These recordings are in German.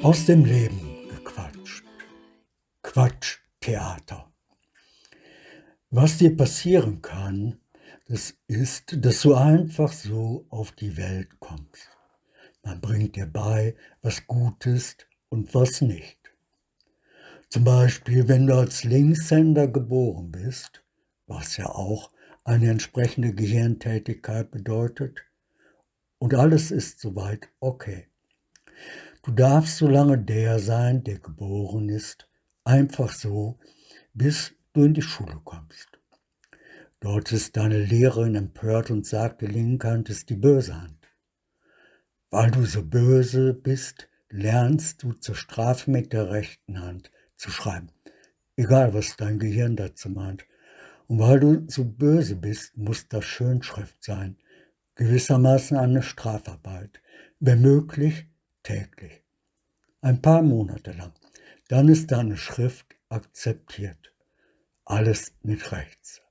Aus dem Leben gequatscht. Quatschtheater. Was dir passieren kann, das ist, dass du einfach so auf die Welt kommst. Man bringt dir bei, was gut ist und was nicht. Zum Beispiel, wenn du als Linkshänder geboren bist, was ja auch eine entsprechende Gehirntätigkeit bedeutet, und alles ist soweit okay. Du darfst so lange der sein, der geboren ist, einfach so, bis du in die Schule kommst. Dort ist deine Lehrerin empört und sagt, die linke Hand ist die böse Hand. Weil du so böse bist, lernst du zur Strafe mit der rechten Hand zu schreiben. Egal, was dein Gehirn dazu meint. Und weil du so böse bist, muss das Schönschrift sein. Gewissermaßen eine Strafarbeit. Wenn möglich, täglich. Ein paar Monate lang. Dann ist deine Schrift akzeptiert. Alles mit rechts.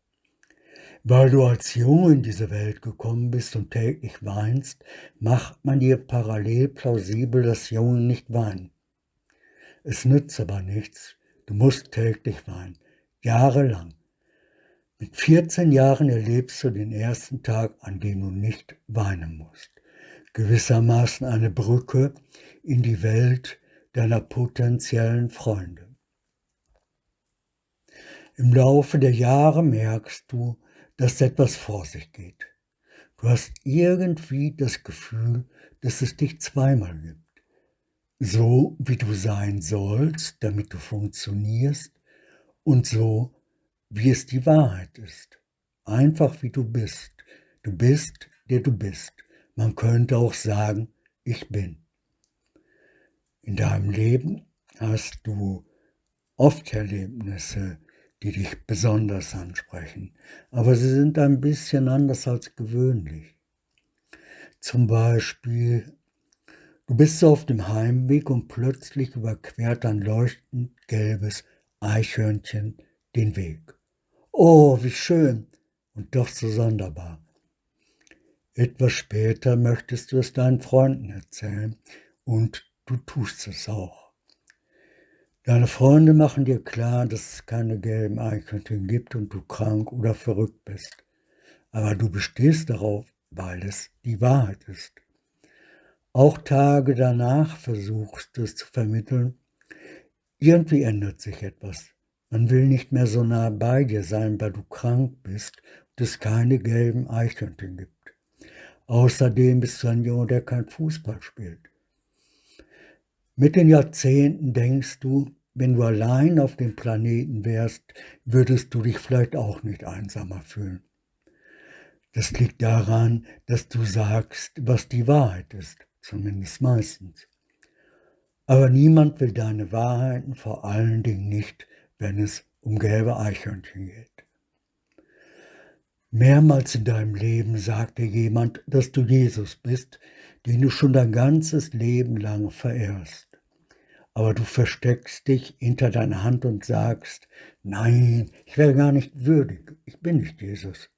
Weil du als Junge in diese Welt gekommen bist und täglich weinst, macht man dir parallel plausibel, dass Jungen nicht weinen. Es nützt aber nichts, du musst täglich weinen, jahrelang. Mit 14 Jahren erlebst du den ersten Tag, an dem du nicht weinen musst. Gewissermaßen eine Brücke in die Welt deiner potenziellen Freunde. Im Laufe der Jahre merkst du, dass etwas vor sich geht. Du hast irgendwie das Gefühl, dass es dich zweimal gibt. So, wie du sein sollst, damit du funktionierst, und so, wie es die Wahrheit ist. Einfach wie du bist. Du bist, der du bist. Man könnte auch sagen, ich bin. In deinem Leben hast du oft Erlebnisse, die dich besonders ansprechen, aber sie sind ein bisschen anders als gewöhnlich. Zum Beispiel, du bist so auf dem Heimweg und plötzlich überquert ein leuchtend gelbes Eichhörnchen den Weg. Oh, wie schön und doch so sonderbar. Etwas später möchtest du es deinen Freunden erzählen und du tust es auch. Deine Freunde machen dir klar, dass es keine gelben Eichhörnchen gibt und du krank oder verrückt bist. Aber du bestehst darauf, weil es die Wahrheit ist. Auch Tage danach versuchst du es zu vermitteln. Irgendwie ändert sich etwas. Man will nicht mehr so nah bei dir sein, weil du krank bist und es keine gelben Eichhörnchen gibt. Außerdem bist du ein Junge, der kein Fußball spielt. Mit den Jahrzehnten denkst du, wenn du allein auf dem Planeten wärst, würdest du dich vielleicht auch nicht einsamer fühlen. Das liegt daran, dass du sagst, was die Wahrheit ist, zumindest meistens. Aber niemand will deine Wahrheiten, vor allen Dingen nicht, wenn es um gelbe Eichhörnchen geht. Mehrmals in deinem Leben sagt dir jemand, dass du Jesus bist, den du schon dein ganzes Leben lang verehrst. Aber du versteckst dich hinter deiner Hand und sagst, nein, ich wäre gar nicht würdig, ich bin nicht Jesus.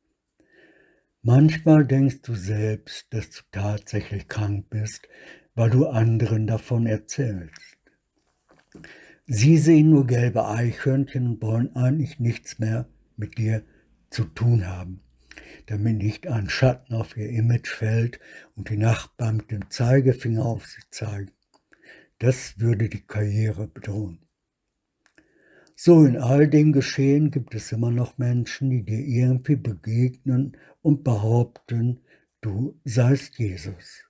Manchmal denkst du selbst, dass du tatsächlich krank bist, weil du anderen davon erzählst. Sie sehen nur gelbe Eichhörnchen und wollen eigentlich nichts mehr mit dir zu tun haben, damit nicht ein Schatten auf ihr Image fällt und die Nachbarn mit dem Zeigefinger auf sie zeigen. Das würde die Karriere bedrohen. So, in all dem Geschehen gibt es immer noch Menschen, die dir irgendwie begegnen und behaupten, du seist Jesus.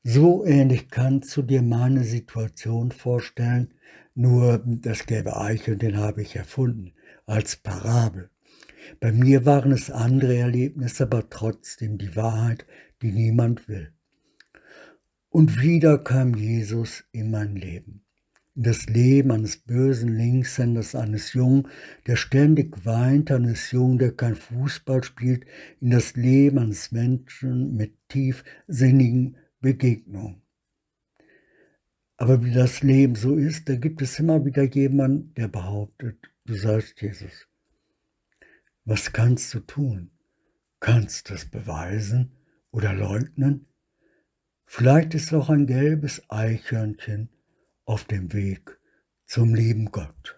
So ähnlich kannst du dir meine Situation vorstellen, nur das gelbe Eichhörnchen habe ich erfunden, als Parabel. Bei mir waren es andere Erlebnisse, aber trotzdem die Wahrheit, die niemand will. Und wieder kam Jesus in mein Leben. In das Leben eines bösen Linkshänders, eines Jungen, der ständig weint, eines Jungen, der kein Fußball spielt, in das Leben eines Menschen mit tiefsinnigen Begegnungen. Aber wie das Leben so ist, da gibt es immer wieder jemanden, der behauptet, du seist Jesus. Was kannst du tun? Kannst du es beweisen oder leugnen? Vielleicht ist auch ein gelbes Eichhörnchen auf dem Weg zum lieben Gott.